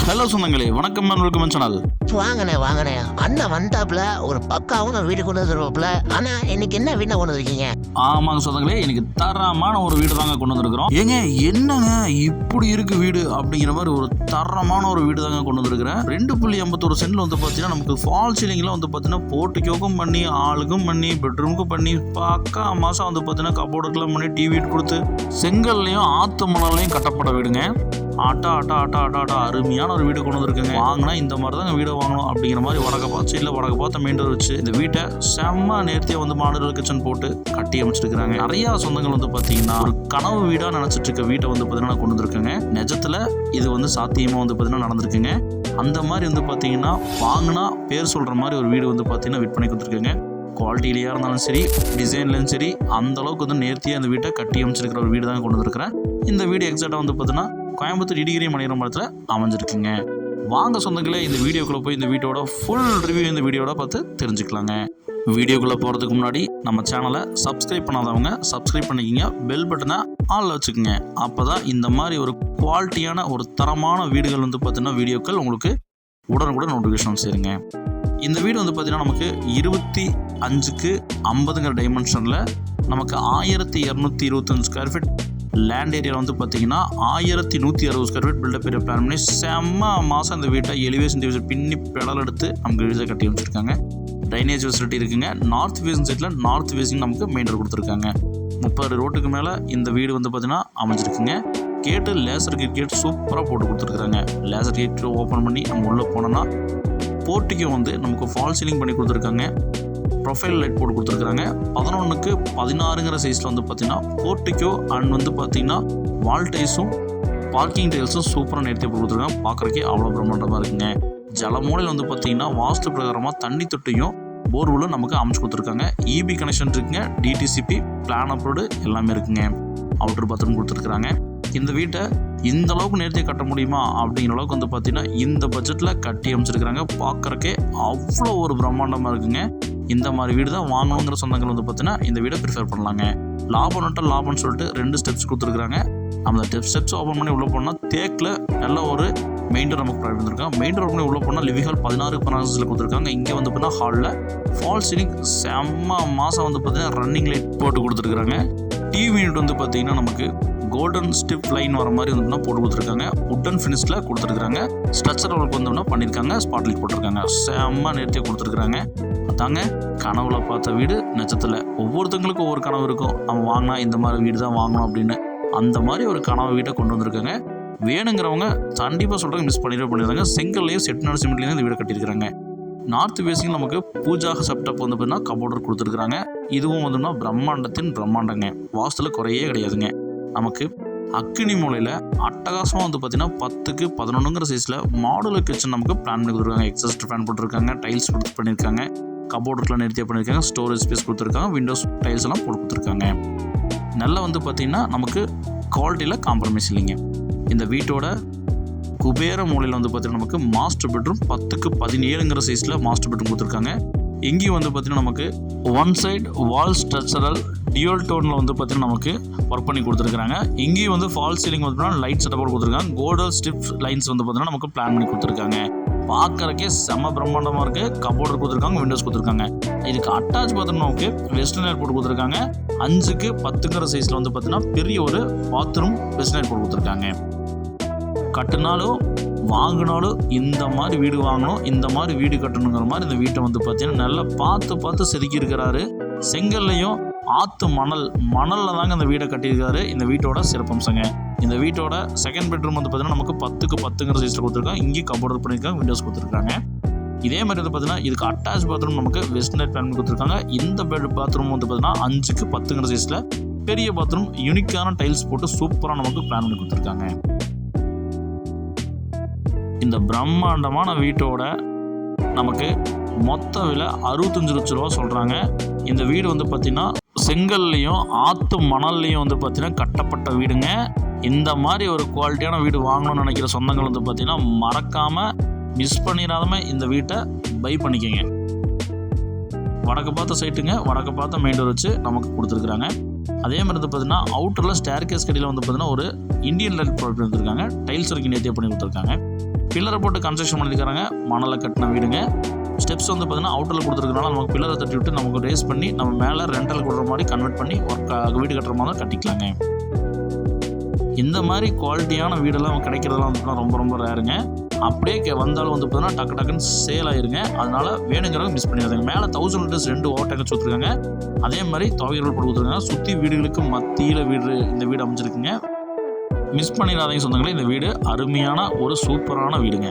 Hello சொந்தங்களே, வணக்கம் welcome channel. வாங்கண்ணே அண்ணன் வந்தாப்புல ஒரு பக்காவும் வீடு கொண்டு வந்துருவாப்புல. ஆனா இன்னைக்கு என்ன வீட்டை கொண்டு வந்துருக்கீங்க? ஆமாங்க சொந்தங்களே, இன்னைக்கு தரமான ஒரு வீடு தாங்க கொண்டு வந்திருக்கிறோம். ஏங்க என்னங்க இப்படி இருக்கு வீடு அப்படிங்கிற மாதிரி ஒரு தரமான ஒரு வீடு தாங்க கொண்டு வந்திருக்கிறேன். 2.51 சென்ட்ல வந்து பாத்தீங்கன்னா நமக்கு ஃபால் சீலிங்ல வந்து பாத்தீங்கன்னா போர்ட்டிக்கோக்கும் பண்ணி, ஆளுக்கும் பண்ணி, பெட்ரூமுக்கும் பண்ணி, பக்கா மாசம் வந்து பாத்தீங்கன்னா கபோர்டுக்கெல்லாம் பண்ணி, டிவி கொடுத்து, செங்கல்லையும் ஆத்து மணலையும் கட்டப்பட்ட வீடுங்க. ஆட்டா அருமையான ஒரு வீடு கொண்டு வந்துருக்குங்க. வாங்கினா இந்த மாதிரி தாங்க வீடை வாங்கணும் அப்படிங்கிற மாதிரி வடக்க பார்த்து மெயின் டோர் வச்சு இந்த வீட்டை செம்ம நேர்த்தியா வந்து மாடுலர் கிச்சன் போட்டு கட்டி அமைச்சிருக்காங்க. நிறைய சொந்தங்கள் வந்து பாத்தீங்கன்னா ஒரு கனவு வீடா நினைச்சிட்டு இருக்க வீட்டை வந்து பாத்தீங்கன்னா கொண்டு வந்துருக்குங்க. நிஜத்துல இது வந்து சாத்தியமா வந்து பாத்தீங்கன்னா நடந்திருக்குங்க. அந்த மாதிரி வந்து பாத்தீங்கன்னா வாங்கினா பேர் சொல்ற மாதிரி ஒரு வீடு வந்து பாத்தீங்கன்னா விற்பனை கொடுத்துருக்குங்க. குவாலிட்டியிலையா இருந்தாலும் சரி, டிசைன்லையும் சரி, அந்த அளவுக்கு வந்து நேர்த்தியாக இந்த வீட்டை கட்டி அமைச்சிருக்கிற ஒரு வீடு தான் கொண்டு வந்துருக்கிறேன். இந்த வீடு எக்ஸாக்டாக வந்து பார்த்தீங்கன்னா கோயம்புத்தூர் இடிகிரி மணிரம்பலத்தில் அமைஞ்சிருக்குங்க. வாங்க சொந்தங்களே, இந்த வீடியோக்குள்ளே போய் இந்த வீட்டோட ஃபுல் ரிவ்யூ இந்த வீடியோட பார்த்து தெரிஞ்சுக்கலாங்க. வீடியோக்குள்ளே போகிறதுக்கு முன்னாடி நம்ம சேனலை சப்ஸ்கிரைப் பண்ணாதவங்க சப்ஸ்கிரைப் பண்ணிக்கிங்க, பெல் பட்டனை ஆளில் வச்சுக்கோங்க. அப்போ தான் இந்த மாதிரி ஒரு குவாலிட்டியான ஒரு தரமான வீடுகள் வந்து பார்த்தீங்கன்னா வீடியோக்கள் உங்களுக்கு உடனுக்குடன் நோட்டிஃபிகேஷன் சேருங்க. இந்த வீடு வந்து பார்த்தீங்கன்னா நமக்கு 25x50 டைமென்ஷனில் நமக்கு 1225 ஸ்கொயர் ஃபீட் லேண்ட் ஏரியா வந்து பார்த்தீங்கன்னா 1160 square feet built up area plan பண்ணி செம்ம மாதம் இந்த வீட்டை எலிவேஷன் டிவிஷன் பின்னி பெடல் எடுத்து நமக்கு வீட்டை கட்டி வச்சுருக்காங்க. ட்ரைனேஜ் ஃபெசிலிட்டி இருக்குங்க. நார்த் ஃபேசிங் சைடில் நார்த் ஃபேசிங் நமக்கு மெயின் ரோடு கொடுத்துருக்காங்க. 30 ரோட்டுக்கு மேலே இந்த வீடு வந்து பார்த்தீங்கன்னா அமைஞ்சிருக்குங்க. கேட்டு லேசர் கேட் சூப்பராக போட்டு கொடுத்துருக்குறாங்க. லேசர் கேட் ஓப்பன் பண்ணி நம்ம உள்ளே போனோம்னா போர்ட்டிக்கோ வந்து நமக்கு ஃபால் சீலிங் பண்ணி கொடுத்துருக்காங்க. ப்ரொஃபைல் லைட் போட்டு கொடுத்துருக்காங்க. 11x16 சைஸில் வந்து பார்த்தீங்கன்னா போர்ட்டிக்கோ அண்ட் வந்து பார்த்தீங்கன்னா வால் டைல்ஸும் பார்க்கிங் டைல்ஸும் சூப்பராக நேர்த்தி போட்டு கொடுத்துருக்காங்க. பார்க்குறக்கே அவ்வளோ பிரம்மாண்டமாக இருக்குங்க. ஜலமூலையில் வந்து பார்த்தீங்கன்னா வாஸ்து பிரகாரமாக தண்ணி தொட்டியும் போர்வெல்லும் நமக்கு அமைச்சு கொடுத்துருக்காங்க. இபி கனெக்ஷன் இருக்குங்க. டிடிசிபி பிளான் அப்ரோடு எல்லாமே இருக்குங்க. அவுட்டர் பாத்ரூம் கொடுத்துருக்குறாங்க. இந்த வீட்டை இந்த அளவுக்கு நேர்த்தியாக கட்ட முடியுமா அப்படிங்கிற அளவுக்கு வந்து பார்த்தீங்கன்னா இந்த பட்ஜெட்டில் கட்டி அமைச்சிருக்கிறாங்க. பார்க்குறக்கே அவ்வளோ ஒரு பிரம்மாண்டமாக இருக்குங்க. இந்த மாதிரி வீடு தான் வாங்கணுங்கிற சொந்தங்கள் வந்து பார்த்தீங்கன்னா இந்த வீடை ப்ரிஃபர் பண்ணலாங்க. லாபம்னு சொல்லிட்டு 2 ஸ்டெப்ஸ் கொடுத்துருக்குறாங்க. அந்த ஸ்டெப்ஸ் ஓப்பன் பண்ணி உள்ளே போனால் தேக்கில் நல்ல ஒரு மெயின் டோர் நமக்கு ப்ரொவைட் பண்ணிருக்காங்க. மெயின் டோர் பண்ணி உள்ளே போனால் லிவிங் ஹால் 16x16 கொடுத்துருக்காங்க. இங்கே வந்து பார்த்தீங்கன்னா ஹாலில் ஃபால் சீலிங் செம்ம மாதம் வந்து பார்த்தீங்கன்னா ரன்னிங் லைட் போட்டு கொடுத்துருக்குறாங்க. டிவி யூனிட் வந்து பார்த்தீங்கன்னா நமக்கு கோல்டன் ஸ்டிப் லைன் வர மாதிரி வந்து போட்டு கொடுத்துருக்காங்க. உட்டன் ஃபினிஷில் கொடுத்துருக்காங்க. ஸ்ட்ரக்சர் ஒர்க் வந்து பண்ணியிருக்காங்க. ஸ்பாட் லைட் போட்டிருக்காங்க. செம்ம நேர்த்தியாக கொடுத்துருக்குறாங்க. அதாங்க கனவுல பார்த்த வீடு நிஜத்தில் ஒவ்வொருத்தங்களுக்கும் ஒவ்வொரு கனவு இருக்கும். நம்ம வாங்கினா இந்த மாதிரி வீடு தான் வாங்கணும் அப்படின்னு அந்த மாதிரி ஒரு கனவு வீட்டை கொண்டு வந்திருக்காங்க. வேணுங்கிறவங்க கண்டிப்பாக சொல்கிறாங்க, மிஸ் பண்ணிடுறாங்க. செங்கல்லையும் செட்டிநாடு சிமெண்ட்லேயும் இந்த வீடை கட்டியிருக்காங்க. நார்த் ஃபேசிங் நமக்கு பூஜா செப்டப் வந்து பார்த்தீங்கன்னா கபோர்டர் கொடுத்துருக்குறாங்க. இதுவும் வந்து பிரம்மாண்டத்தின் பிரம்மாண்டங்க. வாஸ்துல குறையே கிடையாதுங்க. நமக்கு அக்கினி மூலையில் அட்டகாசமாக வந்து பார்த்தீங்கன்னா 10x11 சைஸில் மாடுலர் கிச்சன் நமக்கு பிளான் பண்ணி கொடுத்துருக்காங்க. எக்ஸாஸ்ட் ஃபேன் போட்டிருக்காங்க. டைல்ஸ் கொடுத்து பண்ணியிருக்காங்க. கபோர்டுக்குலாம் நிறுத்தியாக பண்ணியிருக்காங்க. ஸ்டோரேஜ் ஸ்பேஸ் கொடுத்துருக்காங்க. விண்டோஸ் டைல்ஸ் எல்லாம் போட்டு கொடுத்துருக்காங்க. நல்லா வந்து பார்த்தீங்கன்னா நமக்கு குவாலிட்டியில் காம்ப்ரமைஸ் இல்லைங்க. இந்த வீட்டோட குபேர மூலையில் வந்து பார்த்தீங்கன்னா நமக்கு மாஸ்டர் பெட்ரூம் 10x17 சைஸில் மாஸ்டர் பெட்ரூம் கொடுத்துருக்காங்க. இங்கேயும் வந்து பார்த்தீங்கன்னா நமக்கு one side wall structural dual டோனில் வந்து பார்த்தீங்கன்னா நமக்கு ஒர்க் பண்ணி கொடுத்துருக்காங்க. இங்கேயும் வந்து ஃபால் சீலிங் வந்து லைட் செட்டப் கொடுத்துருக்காங்க. கோல்டன் ஸ்டிப் லைன்ஸ் வந்து பார்த்தீங்கன்னா நமக்கு பிளான் பண்ணி கொடுத்துருக்காங்க. பார்க்கறக்கே செம்ம பிரம்மாண்டமாக இருக்குது. கபோர்டர் கொடுத்துருக்காங்க. விண்டோஸ் கொடுத்துருக்காங்க. இதுக்கு அட்டாச் பாத்ரூம் நமக்கு வெஸ்டர்ன் ஏர் போட்டு கொடுத்துருக்காங்க. 5x10 சைஸில் வந்து பார்த்தீங்கன்னா பெரிய ஒரு பாத்ரூம் வெஸ்டர்ன் ஏர் போட்டு கொடுத்துருக்காங்க. கட்டினாலும் வாங்கினாலும் இந்த மாதிரி வீடு வாங்கணும், இந்த மாதிரி வீடு கட்டணுங்கிற மாதிரி இந்த வீட்டை வந்து பார்த்தீங்கன்னா நல்லா பார்த்து செதுக்கி இருக்கிறாரு. செங்கல்லையும் ஆற்று மணலில் தாங்க இந்த வீடை கட்டியிருக்காரு. இந்த வீட்டோட சிறப்பம்சங்க. இந்த வீட்டோட செகண்ட் பெட்ரூம் வந்து பார்த்தீங்கன்னா நமக்கு 10x10 சைஸில் கொடுத்துருக்காங்க. இங்கேயும் கபோர்டர் பண்ணியிருக்காங்க. விண்டோஸ் கொடுத்துருக்காங்க. இதே மாதிரி வந்து பார்த்தீங்கன்னா இதுக்கு அட்டாச் பாத்ரூம் நமக்கு வெஸ்டர்ன் லைட் பிளான் கொடுத்துருக்காங்க. இந்த பாத்ரூம் வந்து பார்த்தீங்கன்னா 5x10 சைஸில் பெரிய பாத்ரூம் யூனிக்கான டைல்ஸ் போட்டு சூப்பராக நமக்கு பிளான் பண்ணி கொடுத்துருக்காங்க. இந்த பிரம்மாண்டமான வீட்டோட நமக்கு மொத்த விலை 65 லட்ச ரூபா சொல்கிறாங்க. இந்த வீடு வந்து பார்த்திங்கன்னா செங்கல்லையும் ஆற்று மணல்லையும் வந்து பார்த்திங்கன்னா கட்டப்பட்ட வீடுங்க. இந்த மாதிரி ஒரு குவாலிட்டியான வீடு வாங்கணும்னு நினைக்கிற சொந்தங்கள் வந்து பார்த்திங்கன்னா மறக்காமல் மிஸ் பண்ணிடாம இந்த வீட்டை பை பண்ணிக்கோங்க. வடக்கு பார்த்த சைட்டுங்க. வடக்கு பார்த்த மெயின் டோர் வச்சு நமக்கு கொடுத்துருக்குறாங்க. அதே மாதிரி வந்து பார்த்தீங்கன்னா அவுட்டரில் ஸ்டேர் கேஸ் கடியில் வந்து பார்த்தீங்கன்னா ஒரு இந்தியன் லைட் ப்ராடக்ட் வந்துருக்காங்க. டைல்ஸ் ஒர்க் நேர்த்தியாக பண்ணி கொடுத்துருக்காங்க. பில்லரை போட்டு கன்ஸ்ட்ரக்ஷன் பண்ணியிருக்காங்க. மணலை கட்டின வீடுங்க. ஸ்டெப்ஸ் வந்து பார்த்தீங்கன்னா அவுட்டரில் கொடுத்துருக்கனால நமக்கு பில்லரை தட்டி விட்டு நமக்கு ரேஸ் பண்ணி நம்ம மேலே ரெண்டல் கொடுக்குற மாதிரி கன்வெர்ட் பண்ணி வீடு கட்டுற மாதிரி கட்டிக்கலாங்க. இந்த மாதிரி குவாலிட்டியான வீடெல்லாம் கிடைக்கிறதெல்லாம் வந்து ரொம்ப ரொம்ப ரேருங்க. அப்படியே வந்தாலும் வந்து பார்த்தீங்கன்னா டக்கு டக்குன்னு சேல் ஆயிருங்க. அதனால வேணுங்கிறவங்க மிஸ் பண்ணிடுறாங்க. மேலே 1000 லிட்டர்ஸ் 2 ஓவர் டேங்கர் கொடுத்துருக்காங்க. அதே மாதிரி துவையல் போட்டு கொடுத்துருக்காங்க. சுற்றி வீடுகளுக்கு மத்தியில் இந்த வீடு அமைஞ்சிருக்குங்க. மிஸ் பண்ணிடாதீங்க சொந்தங்களே. இந்த வீடு அருமையான ஒரு சூப்பரான வீடுங்க.